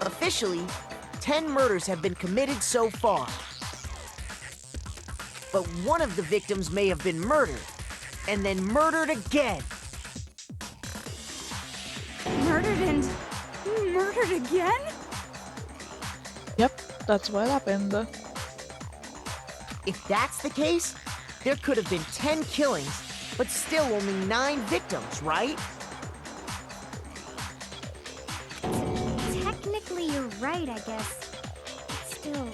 Officially, 10 murders have been committed so far. But one of the victims may have been murdered, and then murdered again. Murdered and murdered again? Yep, that's what happened. If that's the case, there could have been 10 killings, but still only 9 victims, right? Technically, you're right, I guess. But still,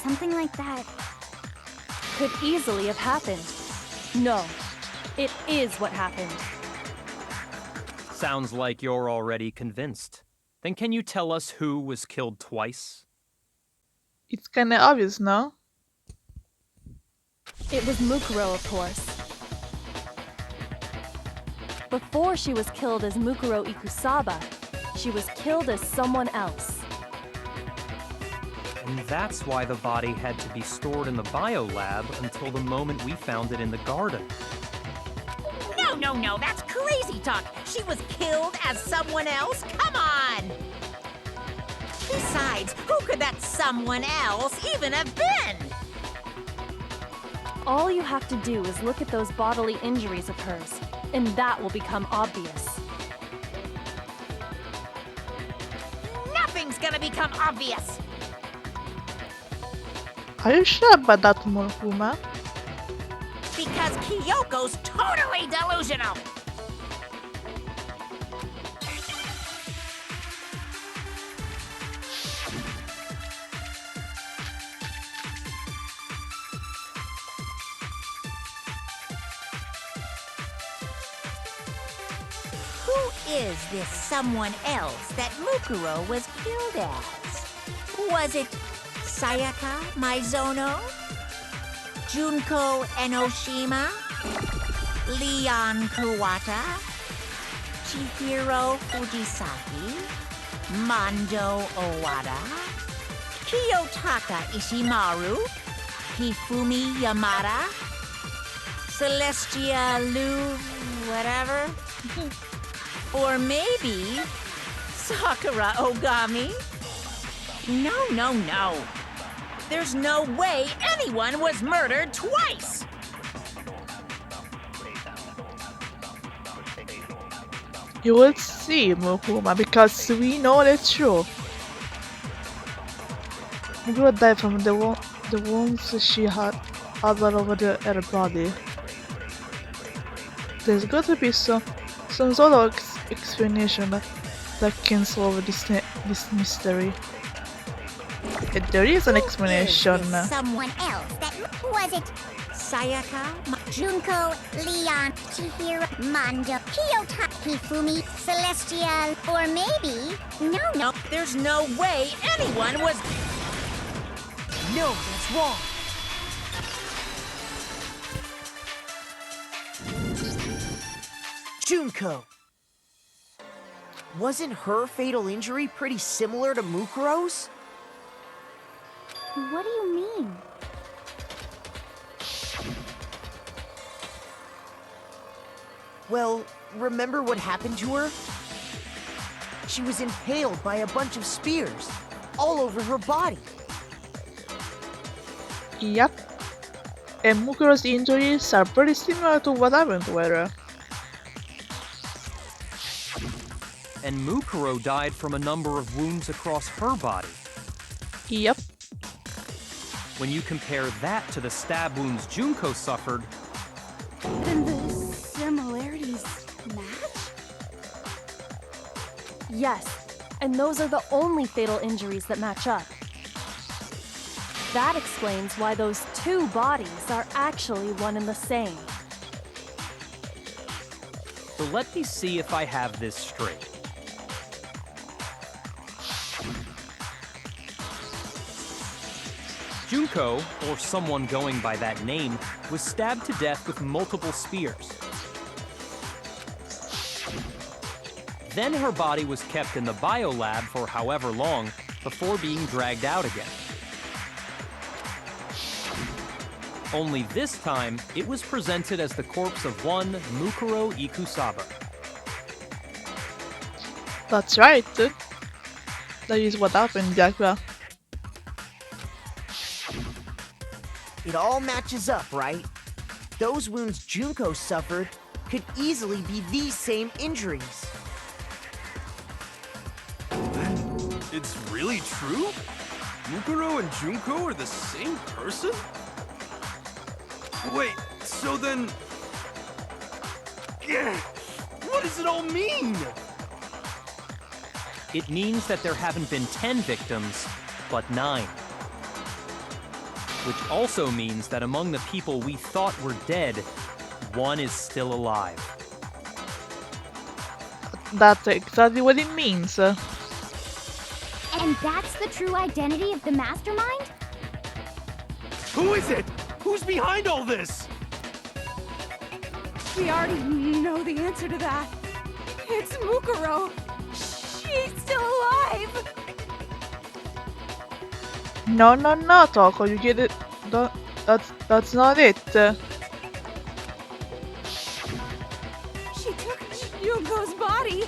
something like that Could easily have happened. No, it is what happened. Sounds like you're already convinced. Then can you tell us who was killed twice? It's kinda obvious, no? It was Mukuro, of course. Before she was killed as Mukuro Ikusaba, she was killed as someone else. And that's why the body had to be stored in the biolab until the moment we found it in the garden. No, that's crazy talk. She was killed as someone else? Come on! Besides, who could that someone else even have been? All you have to do is look at those bodily injuries of hers, and that will become obvious. Nothing's gonna become obvious. Are you sure about that, Murahuma? Because Kyoko's totally delusional. Who is this someone else that Mukuro was killed as? Was it Sayaka Maizono? Junko Enoshima? Leon Kuwata? Chihiro Fujisaki? Mando Owada? Kiyotaka Ishimaru? Hifumi Yamada? Celestia Lu... whatever? Or maybe Sakura Ogami? No. There's no way anyone was murdered twice! You will see, Murahuma, because we know that's true. Muguro died from the wounds she had all over her body. There's got to be some sort of explanation that can solve this mystery. There is an explanation. someone else. That was it. Sayaka? Junko, Leon, Chihiro, Mando, Kiyota, Hifumi, Celestial, or maybe... No. There's no way anyone was... No, that's wrong. Junko. Wasn't her fatal injury pretty similar to Mukuro's? What do you mean? Well, remember what happened to her? She was impaled by a bunch of spears, all over her body. Yep. And Mukuro's injuries are pretty similar to what happened to her. And Mukuro died from a number of wounds across her body. Yep. When you compare that to the stab wounds Junko suffered, Then the similarities match? Yes, and those are the only fatal injuries that match up. That explains why those two bodies are actually one and the same. so let me see if I have this straight. Junko, or someone going by that name, was stabbed to death with multiple spears. Then her body was kept in the biolab for however long before being dragged out again. Only this time, it was presented as the corpse of one Mukuro Ikusaba. That's right. That is what happened, Jakra. It all matches up, right? Those wounds Junko suffered could easily be these same injuries. It's really true? Mukuro and Junko are the same person? Wait, so then... Yeah, what does it all mean? It means that there haven't been 10 victims, but 9. Which also means that among the people we thought were dead, 1 is still alive. That's exactly what it means. And that's the true identity of the mastermind? Who is it? Who's behind all this? We already know the answer to that. It's Mukuro. She's still alive. No, Toko, you get it. That's not it. She took Junko's body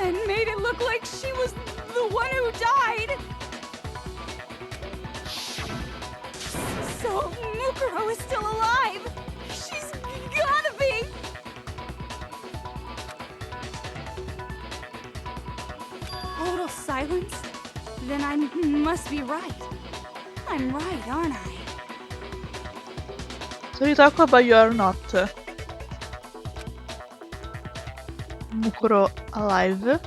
and made it look like she was the one who died. So Mukuro is still alive. She's gotta be. Total silence? Then I must be right. I'm right, aren't I? So you talk about you are not. Mukuro alive.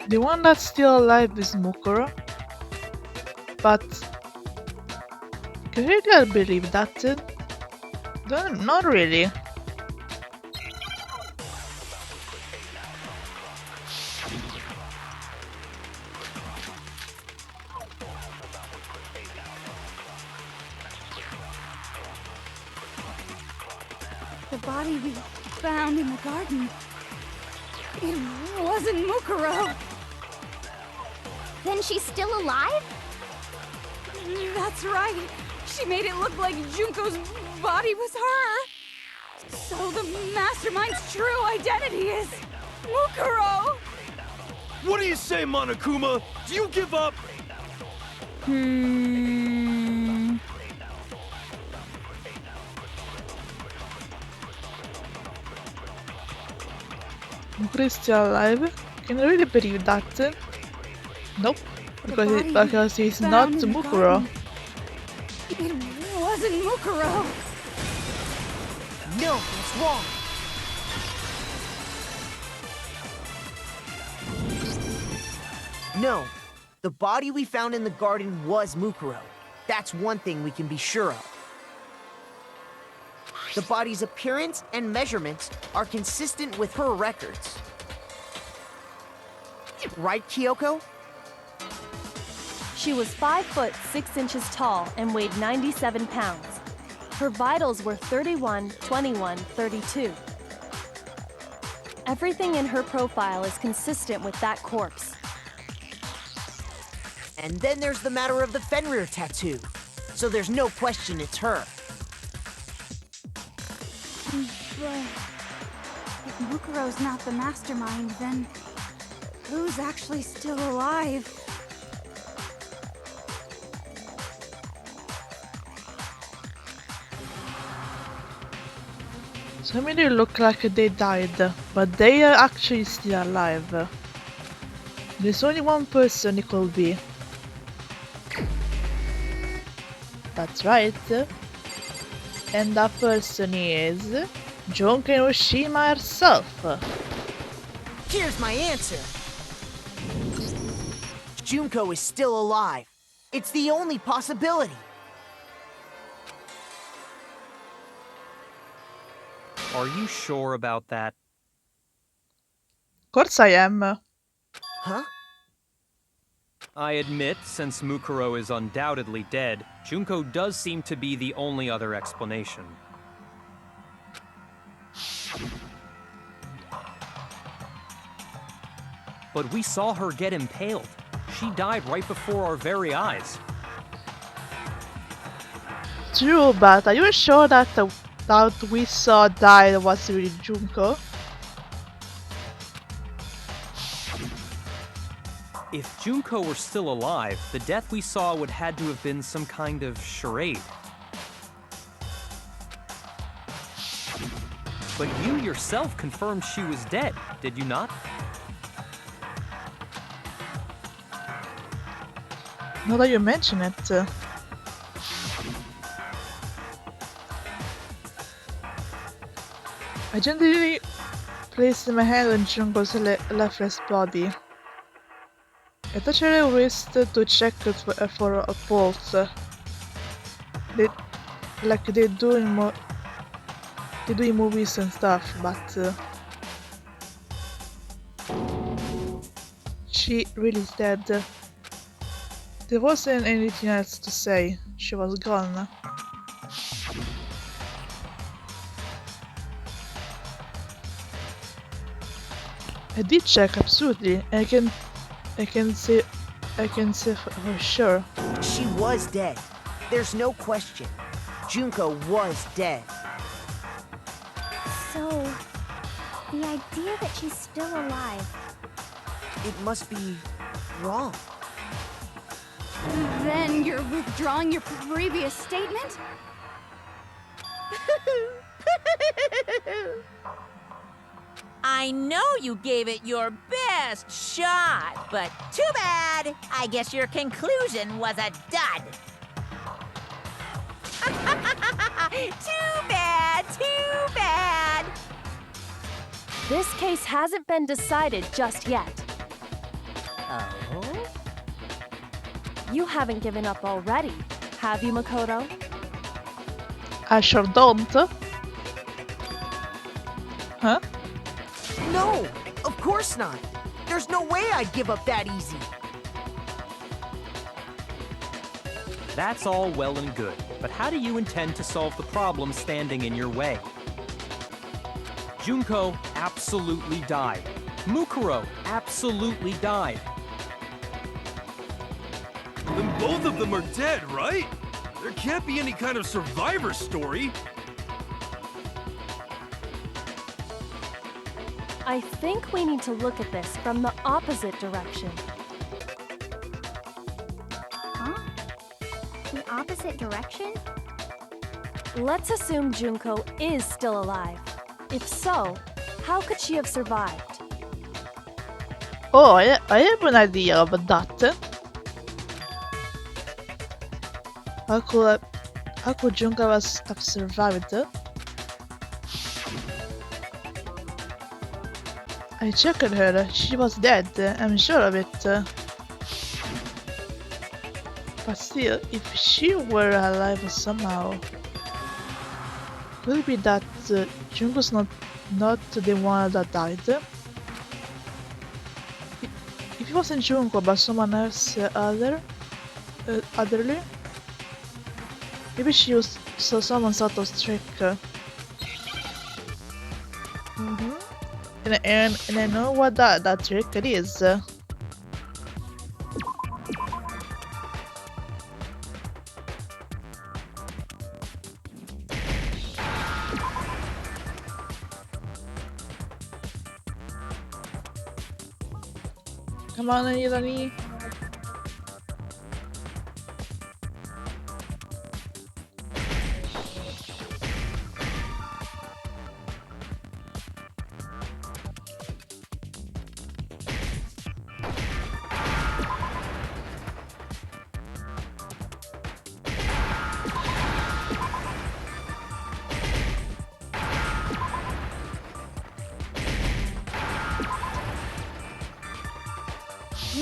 The one that's still alive is Mukuro. But can you really believe that? Not really. The body we found in the garden. It wasn't Mukuro. Then she's still alive? That's right. She made it look like Junko's body was her. So the mastermind's true identity is Mukuro. What do you say, Monokuma? Do you give up? Mukuro is still alive? Can you really believe that? Nope. Because he's not Mukuro. It wasn't Mukuro. No, that's wrong. No, the body we found in the garden was Mukuro. That's one thing we can be sure of. The body's appearance and measurements are consistent with her records. Right, Kyoko? She was 5 foot 6 inches tall and weighed 97 pounds. Her vitals were 31, 21, 32. Everything in her profile is consistent with that corpse. And then there's the matter of the Fenrir tattoo. So there's no question it's her. But if Mukuro's not the mastermind, then who's actually still alive? So many look like they died, but they are actually still alive. There's only one person it could be. That's right. And that person is Junko Hiroshima herself. Here's my answer. Junko is still alive. It's the only possibility. Are you sure about that? Of course I am. Huh? I admit, since Mukuro is undoubtedly dead, Junko does seem to be the only other explanation. But we saw her get impaled. She died right before our very eyes. True, but are you sure that that we saw die was really Junko? If Junko were still alive, the death we saw would had to have been some kind of charade. But you yourself confirmed she was dead, did you not? Now that you mention it, I gently placed my hand on Junko's lifeless body. I touched her wrist to check it for a pulse, like they do in movies and stuff, but she really is dead. There wasn't anything else to say. She was gone. I did check, absolutely. I can say for sure. She was dead. There's no question. Junko was dead. So, the idea that she's still alive. It must be wrong. Then you're withdrawing your previous statement? I know you gave it your best shot, but too bad. I guess your conclusion was a dud. Too bad, too bad. This case hasn't been decided just yet. Oh? You haven't given up already, have you, Makoto? I sure don't. Huh? No, of course not. There's no way I'd give up that easy. That's all well and good, but how do you intend to solve the problem standing in your way? Junko absolutely died. Mukuro absolutely died. Then both of them are dead, right? There can't be any kind of survivor story. I think we need to look at this from the opposite direction. Huh? The opposite direction? Let's assume Junko is still alive. If so, how could she have survived? Oh, I have an idea about that. How could Junko have survived? I checked her. She was dead. I'm sure of it. But still, if she were alive somehow, could it be that Junko's not the one that died? If it wasn't Junko, but someone else otherly, maybe she used someone sort of trick. And I know what that trick it is. Come on, Irani.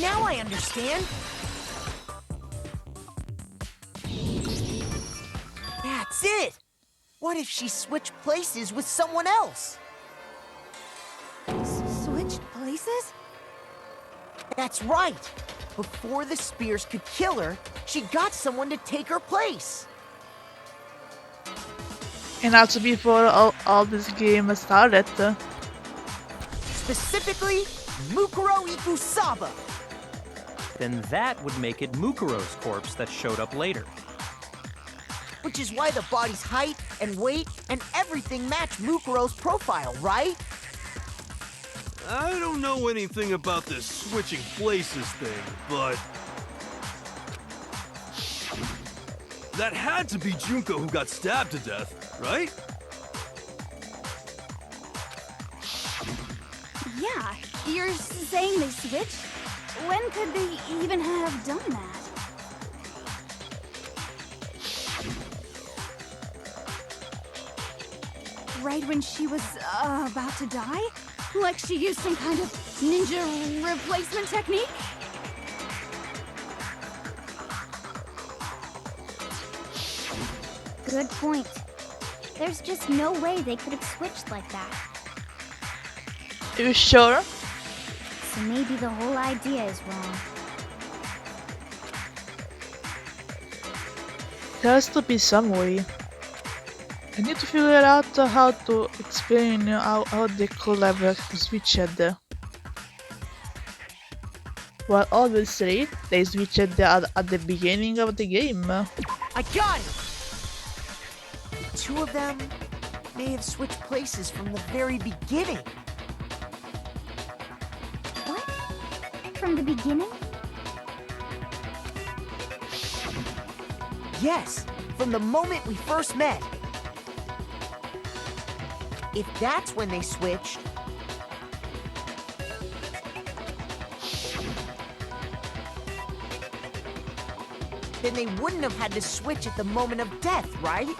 Now I understand. That's it. What if she switched places with someone else? Switched places? That's right. Before the spears could kill her, she got someone to take her place. And also before all this game started. Specifically, Mukuro Ikusaba. Then that would make it Mukuro's corpse that showed up later. Which is why the body's height and weight and everything match Mukuro's profile, right? I don't know anything about this switching places thing, but... that had to be Junko who got stabbed to death, right? Yeah, you're saying they switched? When could they even have done that? Right when she was about to die? Like she used some kind of ninja replacement technique? Good point. There's just no way they could have switched like that. Are you sure? So maybe the whole idea is wrong. There has to be some way. I need to figure out how to explain how they could have switched. Well, obviously, they switched at the beginning of the game. I got it! The two of them may have switched places from the very beginning. What? From the beginning? Yes, from the moment we first met. If that's when they switched, then they wouldn't have had to switch at the moment of death, right?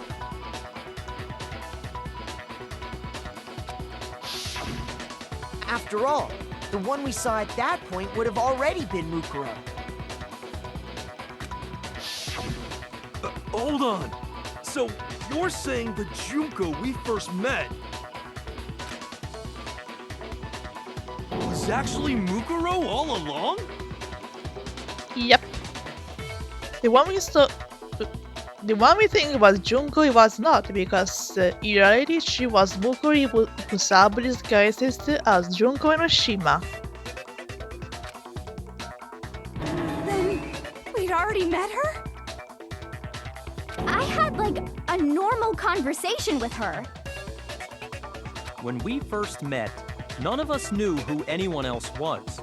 After all, the one we saw at that point would have already been Mukuro. Hold on. So, you're saying the Junko we first met was actually Mukuro all along? Yep. The one we think was Junko, it was not, because in reality she was Mukuro Kusaba disguised as Junko Enoshima. Then we'd already met her? I had like a normal conversation with her. When we first met, none of us knew who anyone else was.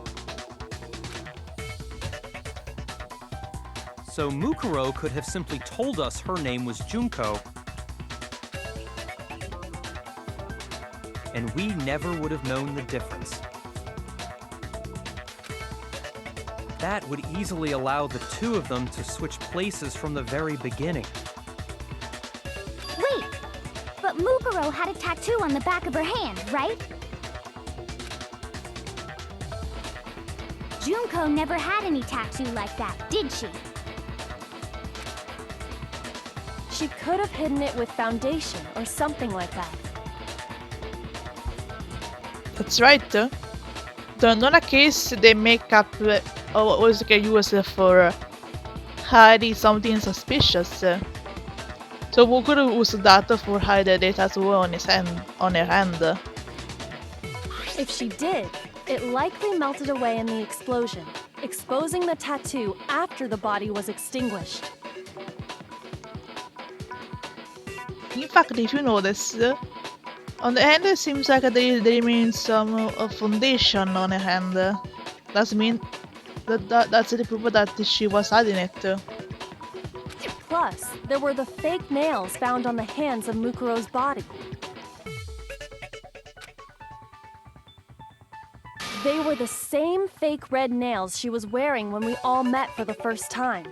So Mukuro could have simply told us her name was Junko, and we never would have known the difference. That would easily allow the two of them to switch places from the very beginning. Wait, but Mukuro had a tattoo on the back of her hand, right? Junko never had any tattoo like that, did she? She could have hidden it with foundation or something like that. That's right. Non a case they make up always get used for hiding something suspicious. So Mukuro used that for hiding the tattoo on her hand. If she did, it likely melted away in the explosion, exposing the tattoo after the body was extinguished. In fact, if you notice, on the hand it seems like there remains some foundation on her hand. That's mean that's the proof that she was hiding it. Plus, there were the fake nails found on the hands of Mukuro's body. They were the same fake red nails she was wearing when we all met for the first time.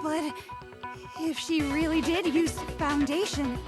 But if she really did use foundation,